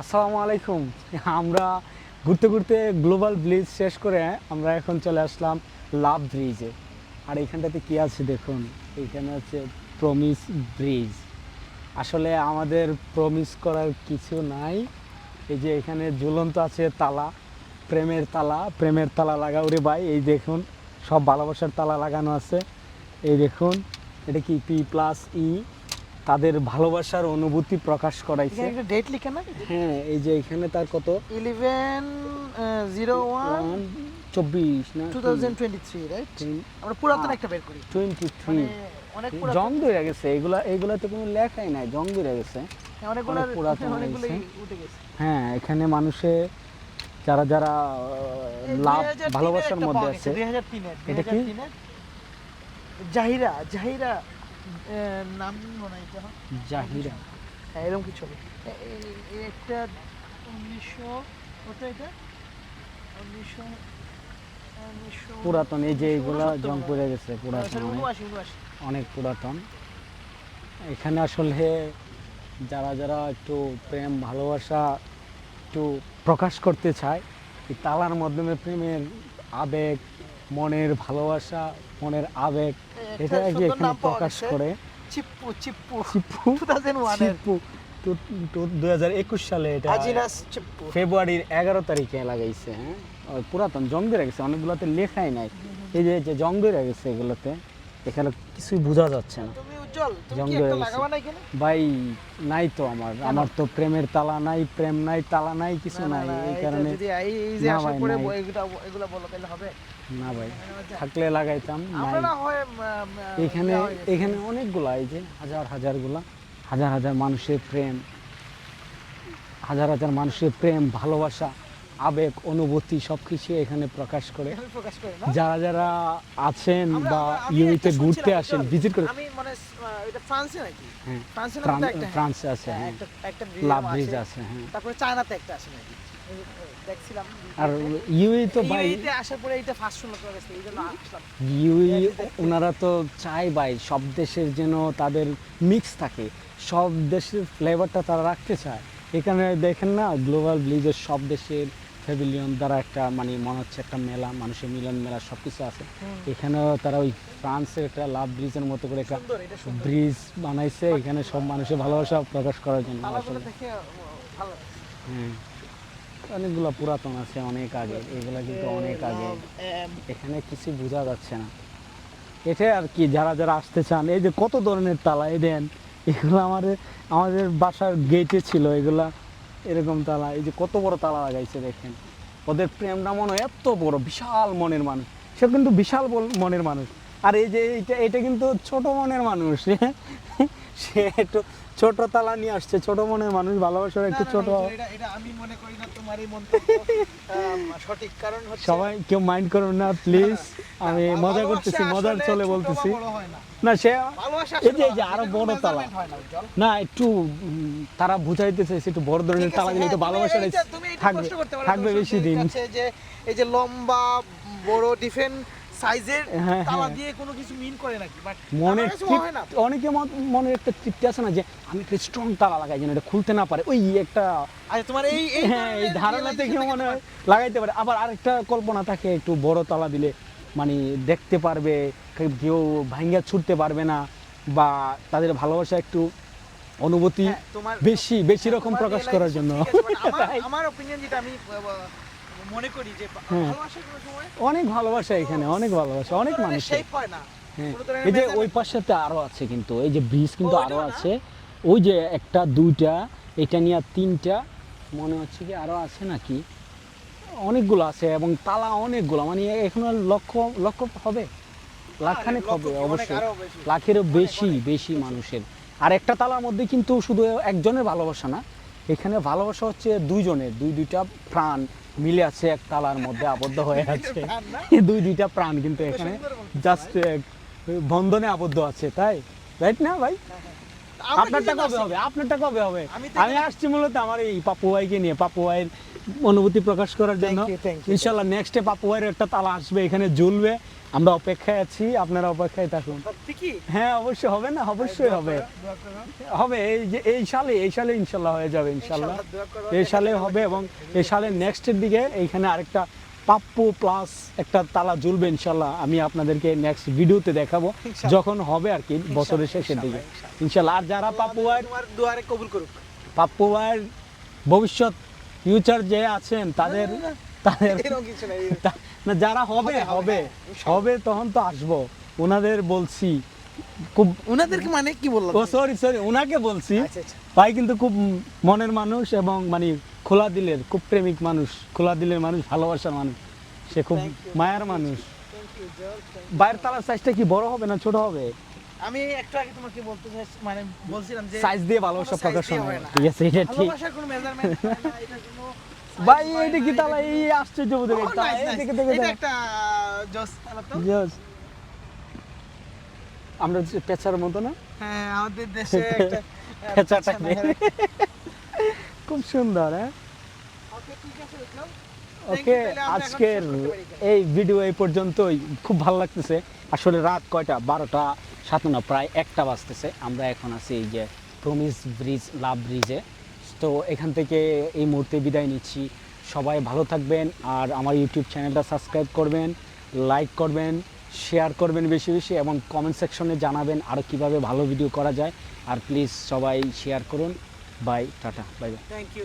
আসসালামু আলাইকুম। আমরা ঘুরতে ঘুরতে গ্লোবাল ব্রিজ শেষ করে আমরা এখন চলে আসলাম লাভ ব্রিজে। আর এইখানটাতে কি আছে দেখুন, এইখানে হচ্ছে প্রমিস ব্রিজ। আসলে আমাদের প্রমিস করার কিছু নাই। এই যে এখানে ঝুলন্ত আছে তালা, প্রেমের তালা লাগা ওরে ভাই। এই দেখুন সব ভালোবাসার তালা লাগানো আছে। এই দেখুন এটা কি P+E, তাদের ভালোবাসার অনুভূতি প্রকাশ করাইছে। এখানে একটা ডেট লিখে না? হ্যাঁ, এই যে এখানে তার কত 11/01/24 না 2023, রাইট? আমরা পুরাতন একটা বের করি। 23 মানে অনেক পুরাতন। জং ধরে গেছে। এগুলাতে কোনো লেখাই নাই, জং ধরে গেছে। অনেকগুলো অনেক পুরাতন হয়ে অনেকগুলোই গেছে। উঠে গেছে। হ্যাঁ, এখানে মানুষে যারা যারা লাভ 2003 এর ভালোবাসার একটা মধ্যে পাওয়া আছে। গেছে, 2003 এর, এটা কি? 2003 এর জাহিরা নাম মনে হয় এটা। জাহিরা। হ্যাঁ, এরকম কিছু হবে। একটা 1900 ওটা এটা 1900 পুরাতন। এই যে এইগুলা 1969 জং পড়ে গেছে, পুরাতন, অনেক 79 অনেক পুরাতন। এখানে আসলে যারা যারা একটু প্রেম ভালোবাসা একটু প্রকাশ করতে চায়, এই তালার মাধ্যমে প্রেমের আবেগ, মনের ভালোবাসা, মনের আবেগ, এটা কি সুন্দর এখানে নাম পাওয়া প্রকাশ গেছে। করে। চিপ্পু চিপ্পু 2001 এর চিপ্পু 2021 সালে এটা আজিনাস চিপ্পু। ফেব্রুয়ারির 11 তারিখে লাগাইছে। হ্যাঁ, পুরাতন জং ধরে গেছে, অনেকগুলোতে লেখাই নাই। এই যে জং ধরে গেছে এগুলোতে, এখানে কিছুই বোঝা যাচ্ছে না। তুমি উজ্জ্বল, তুমি জং কি ধরে একটা গেছে লাগাবা না এখানে? ভাই। নাই তো আমার তো প্রেমের তালা নাই, প্রেম নাই, তালা নাই, কিছু নাই। এই এটা কারণে যদি এই যে না আসার ভাই, পরে নাই। এগুলা বলো তাহলে হবে? না ভাই, থাকলে লাগাইতাম, আমরা নাই। না হয় এখানে ইয়া হয়ে গেছে। এখানে অনেকগুলা, এই যে হাজার হাজার মানুষের প্রেম, হাজার হাজার মানুষের প্রেম ভালোবাসা, আবেগ অনুভূতি সবকিছু এখানে প্রকাশ করে। এখানে প্রকাশ করে না? যারা যারা আছেন আমরা- বা আমরা- আমি ইউনিতে একটা ঘুরতে শুনছিলাম, আসেন, উজ্জ্বল, ভিজিট করে। আমি মানে এটা ফ্রান্সে নাকি? হ্যাঁ, ফ্রান্সের মধ্যে একটা, হ্যাঁ। ফ্রান্সে আছে। হ্যাঁ, হ্যাঁ, একটা লাভ ব্রিজ ব্রিজ আছে। আছে। হ্যাঁ, তারপরে চায়নাতে একটা আছে নাকি? দেখছিলাম আর ইউই তো ভাই, ইউএইতে আসার পরে এটা ফার্স্ট শুনলাম তোমার কাছ থেকে, এই জন্য আসলাম। ইউই ওনারা তো চায় ভাই সব দেশের যেন তাদের মিক্স থাকে, সব দেশের ফ্লেভারটা তারা রাখতে চায়। এখানে দেখেন না, গ্লোবাল ব্লিজের সব দেশের প্যাভিলিয়ন দ্বারা একটা মানে মনে হচ্ছে একটা মেলা, মানুষের মিলন মেলা সব কিছু আছে। এখানেও তারা ওই ফ্রান্সের একটা লাভ ব্রিজের মতো করে একটা সুন্দর, এটা সুন্দর। ব্রিজ বানাইছে এখানে সব মানুষের ভালোবাসা প্রকাশ করার জন্য। তালাগুলো আসলে দেখে ভালো। হ্যাঁ, অনেকগুলো পুরাতন আছে, অনেক আগে, এগুলা কিন্তু অনেক আগে। এখানে কিছু বোঝা যাচ্ছে না। এটা আর কি, যারা যারা আসতে চান, এই যে কত ধরনের তালা, এই দেন এগুলো আমাদের বাসার গেটে ছিল এগুলা, এরকম তালা। এই যে কত বড় তালা লাগাইছে দেখেন। ওদের প্রেমটা মনে হয় এত বড়, বিশাল মনের মানুষ, সে কিন্তু বিশাল মনের মানুষ। আর এই যে এটা কিন্তু ছোট মনের মানুষ। সে একটু ছোট তালা নিয়ে আসছে, ছোট মনের মানুষ, ভালোবাসার একটু ছোট। এটা আমি মনে করি না তোমার এই মন্তব্য সঠিক, কারণ হচ্ছে সবাই কেউ মাইন্ড করুন না প্লিজ, আমি মজা করতেছি, মজার চলে বলতেছি। না সে এই যে আরো বড় তালা না, একটু তারা বুঝাইতে চাইছে একটু বড় ধরনের তালা দিলে একটু ভালোবাসাটা থাকবে বেশি দিন। যে এই যে লম্বা বড় ডিফেন্ট সাইজের হ্যাঁ, তালা হ্যাঁ। দিয়ে কোনো কিছু মিন করে নাকি, বাট মনে হয় না। অনেকে মনে একটা তৃপ্তি আছে না, যে আমি একটা স্ট্রং তালা লাগাই যেন এটা খুলতে না পারে, ওই একটা আচ্ছা, তোমার এই হ্যাঁ, এই ধারণা থেকে মনে হয় লাগাইতে পারে। আবার আরেকটা কল্পনা থাকে, একটু বড় তালা দিলে মানে দেখতে পারবে, কেউ ভাঙ্গা ছুটতে পারবে না, বা তাদের ভালোবাসা একটু অনুভূতি হ্যাঁ, তোমার বেশি রকম প্রকাশ করার জন্য। আমার অপিনিয়ন যেটা আমি মনে করি যে হ্যাঁ। ভালোবাসার কোনো সময় অনেক ভালোবাসা এখানে, অনেক ভালোবাসা, অনেক মানুষ। শেপ হয় না। হ্যাঁ, কোনো ধরনের এই যে measurement ওই পাশটাতে আরো আছে কিন্তু, এই যে ব্রিজ কিন্তু আরো ওইটাও না? আছে। ওই যে একটা দুইটা, এটা নিয়ে তিনটা, মনে হচ্ছে কি আরো আছে নাকি, অনেকগুলো আছে, এবং তালা অনেকগুলো, মানে এখন আর লক্ষ হবে, লাখখানেক হবে লক্ষ কি, অনেক অবশ্যই, আরো বেশি। লাখেরও অনেক, বেশি অনেক। বেশি মানুষের। আর একটা তালার মধ্যে কিন্তু শুধু একজনের ভালোবাসা না, এখানে ভালোবাসা হচ্ছে দুইজনের, দুইটা প্রাণ মিলে আছে এক তালার মধ্যে আবদ্ধ হয়ে আছে। প্রাণ না? দুইটা প্রাণ কিন্তু এখানে সুন্দর বলতেছো জাস্ট বন্ধনে আবদ্ধ আছে, তাই রাইট না ভাই? আমরা আপনারটা কি কবে জানি? হবে? আপনারটা কবে হবে? আমি তো আমি আসছি মূলত আমার এই পাপ্পু ভাইকে নিয়ে, পাপ্পু ভাইয়ের অনুভূতি প্রকাশ করার জন্য। thank you. ইনশাল্লাহ নেক্সটে পাপ্পু ভাইয়ের একটা তালা আসবে, এখানে ঝুলবে, আমরা অপেক্ষায় আছি, আপনারা অপেক্ষায় থাকুন। সত্যি কি? হ্যাঁ অবশ্যই হবে না, অবশ্যই হবে, দোয়া করো। হবে এই যে এই সালে ইনশাল্লাহ হয়ে যাবে ইনশাল্লাহ। ইনশাআল্লাহ দোয়া করো। এই সালে হবে এবং এই সালের নেক্সটের দিকে এইখানে আরেকটা পাপ্পু প্লাস একটা তালা ঝুলবে ইনশাল্লাহ। আমি আপনাদেরকে নেক্সট ভিডিওতে দেখাবো ইনশাআল্লাহ। যখন হবে আর কি, বছরের শেষের দিকে ইনশাল্লাহ। আর যারা পাপ্পু ভাইয়ের তোমার দুয়ারে কবুল করুক। পাপ্পু ভাইয়ের ভবিষ্যৎ ফিউচার যে আছেন তাদের তাদের এরকম কিছু নাই। না যারা হবে হবে হবে তখন তো আসবো, ওনাদের বলছি খুব, উনাদেরকে মানে কি বললাম? ও সরি ওনাকে বলছি। আচ্ছা আচ্ছা। ভাই কিন্তু খুব মনের মানুষ এবং মানে খোলা দিলের, খুব প্রেমিক মানুষ, খোলা দিলের মানুষ, ভালোবাসার মানুষ, সে খুব Thank you. মায়ার মানুষ। Thank you George. বাইরের তালার সাইজটা কি বড় হবে না ছোট হবে? আমি একটু আগে তোমাকে বলতে মানে বলছিলাম যে সাইজ দিয়ে ভালোবাসা কোনো size প্রকাশ দিয়ে হয় হয় না, না। ঠিক আছে এটা ঠিক। ভালোবাসার কোনো মেজারমেন্ট হয় না, এটা কোনো size ভাই হয় এইটা না, কি এটা তালা, এই আশ্চর্য বোধ Oh, nice, nice. এটা একটা জস তালা তো। আমরা যে পেঁচার মতো না, হ্যাঁ, আমাদের দেশে একটা পেঁচাটা পেছনে খুব সুন্দর। হ্যাঁ ওকে, ঠিক আছে ইসলাম। ওকে, তাহলে আমরা এখন আজকের শেষ করতে পারি এখানে। এই ভিডিও এই পর্যন্তই। খুব ভালো লাগতেছে আসলে। রাত কয়টা? 12টা 7 না, প্রায় 1টা বাজতেছে। আমরা এখন আছি এই যে প্রমিস ব্রিজ, লাভ ব্রিজে। তো এখান থেকে এই মুহূর্তে বিদায় নিচ্ছি। সবাই ভালো থাকবেন, আর আমার ইউটিউব চ্যানেলটা সাবস্ক্রাইব করবেন, লাইক করবেন, শেয়ার করবেন বেশি বেশি, এবং কমেন্ট সেকশনে জানাবেন আরও কীভাবে ভালো ভিডিও করা যায়। আর প্লিজ সবাই শেয়ার করুন। Bye, tata, bye bye. Thank you.